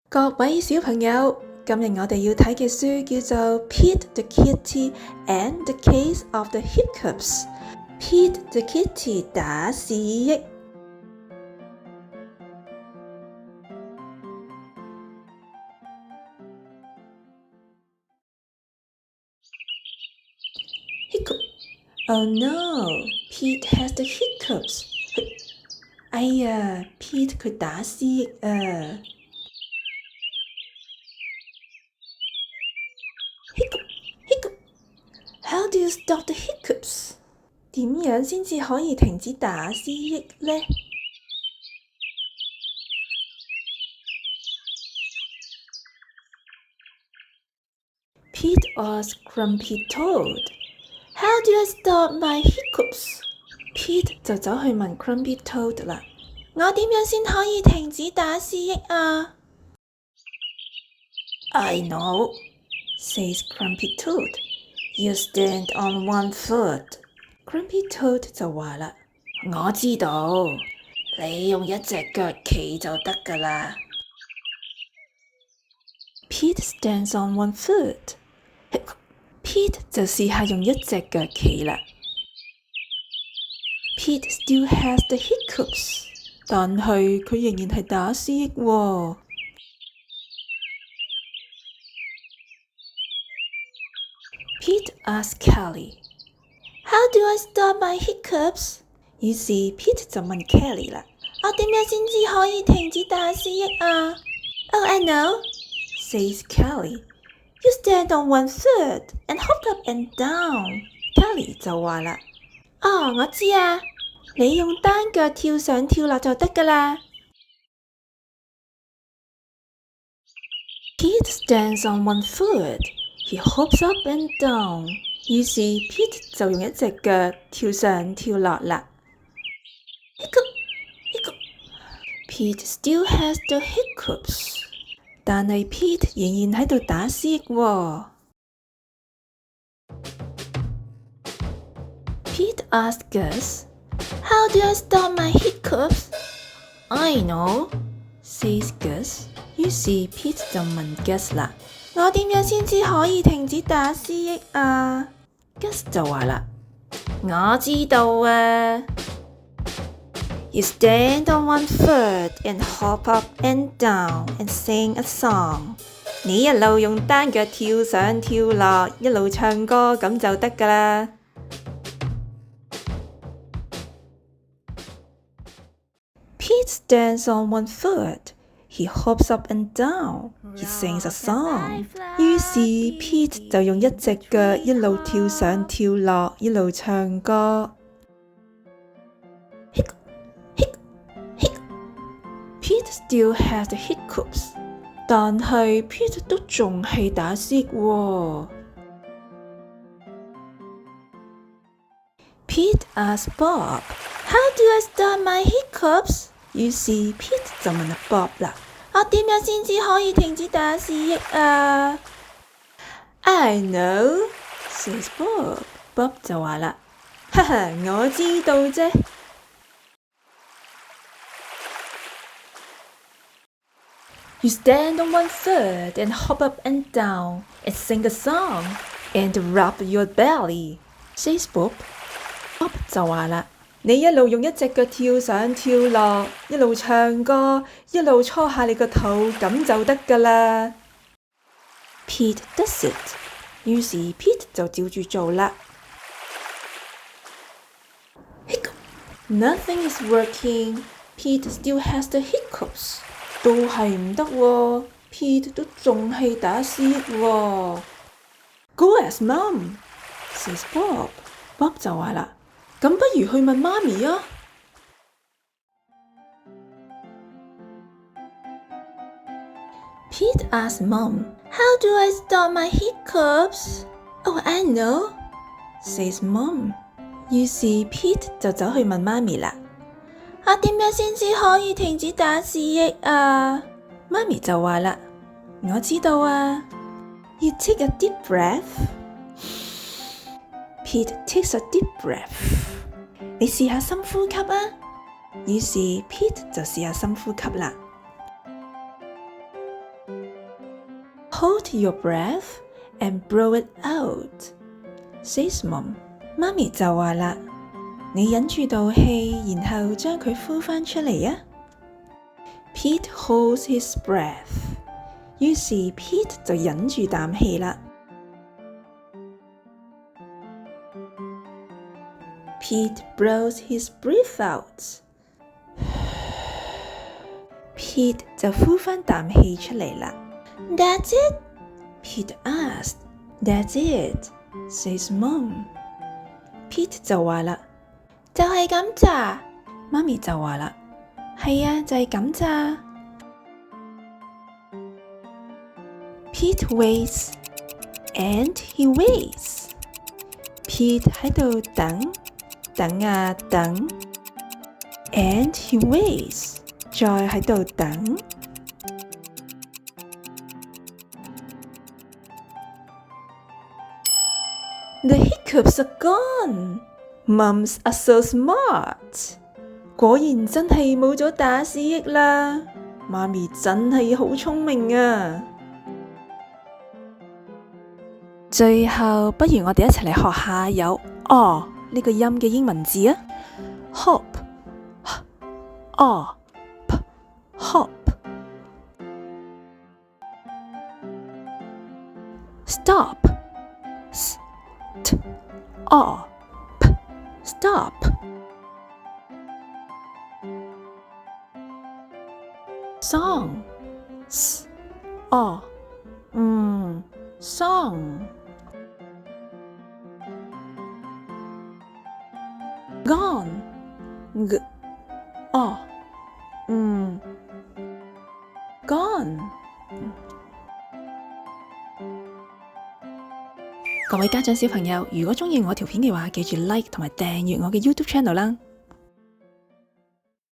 各位小朋友，今日我哋要睇嘅書叫做 Pete the Kitty and the Case of the Hiccups。 Pete the Kitty 打屎益。Hiccup. Oh no, Pete has the hiccups. 哎呀 ，Pete 佢打屎益啊！ Hiccup. How do you stop the hiccups? 點樣先至可以停止打屎益呢？ Pete asked Grumpy Toad, How do I stop my hiccups? Pete 就走去問 Grumpy Toad 啦，我點樣先可以停止打屎益啊？ I know, says Grumpy Toad. You stand on one foot. Grumpy Toad 就話啦，我知道，你用一隻腳企就得㗎啦。Pete stands on one foot. Pete 就試下用一隻腳企啦。Pete still has the hiccups. 但係佢仍然係打屎益喎。Pete asked Callie, How do I stop my hiccups? 於是 Pete 就問 Callie 啦，我點樣先至可以停止打屎益啊？ Oh, I know, says Callie. You stand on one foot and hop up and down. Callie 就話啦，哦，我知啊，你用單腳跳上跳落就得㗎啦。Pete stands on one foot. He hops up and down. 於是 Pete 就用一隻腳跳上跳落啦。Hiccup. Pete still has the hiccups. 但係 Pete 仍然喺度打屎益喎。Pete asked Gus, How do I stop my hiccups? I know, says Gus. 於是 Pete 就問 Gus 啦，我點樣先至可以停止打屎益啊？ Gus 就話啦，我知道啊。You stand on one foot and hop up and down and sing a song. 你一路用單腳跳上跳落，一路唱歌咁就得㗎啦。Pete stands on one foot. He hops up and down. He sings a song. 於是 Pete 就用一隻腳一路跳上跳落，一路唱歌。Pete still has the hiccups. 但係 Pete 都仲係打屎益喎。Pete asked Bob, How do I stop my hiccups? 於是 Pete 就問阿 Bob 啦，我點樣先至可以停止打屎益啊？ I know, says Bob. Bob 就話啦，哈哈，我知道啫。You stand on one foot and hop up and down and sing a song and rub your belly, says Bob. Bob 就話啦，你一路用一隻腳跳上跳落，一路唱歌，一路搓下你個肚，咁就得㗎啦。Pete does it. 於是 Pete 就照住做啦。Hiccup. Nothing is working. Pete still has the hiccups. 都係唔得喎 ，Pete 都仲係打屎益喎。Go ask mom, says Bob. Bob 就話啦，咁不如去問媽咪啊。Pete asked mom, How do I stop my hiccups? Oh, I know, says mom. 於是 Pete 就走去問媽咪啦。我點樣先至可以停止打屎益啊？媽咪就話啦，我知道啊。You take a deep breath. Pete takes a deep breath. 你試下深呼吸啊。於是 Pete 就試下深呼吸啦。Hold your breath and blow it out, says Mom. 媽咪就話啦，你忍住道氣，然後將佢呼返出嚟啊。Pete holds his breath. 於是 Pete 就忍住啖氣啦。Pete blows his breath out. Pete 就呼返啖氣出嚟啦。That's it? Pete asked. That's it, says Mom. Pete 就話啦，就係咁咋。媽咪就話啦，係啊，就係咁咋。Pete waits, and he waits. Pete 喺度等啊等 ，and he waits. 再喺度等。The hiccups are gone. Mums are so smart. 果然真係冇咗打思噎啦，媽咪真係好聰明啊！最後，不如我哋一齊嚟學下有哦呢個音嘅英文字啊 ！Hop, hop, hop. Stop, st, op, stop. Song, s, o, song. Gone, g, o, gone. 各位家長小朋友，如果鍾意我條片嘅話，記住 like 同埋訂閱我嘅 YouTube channel 啦。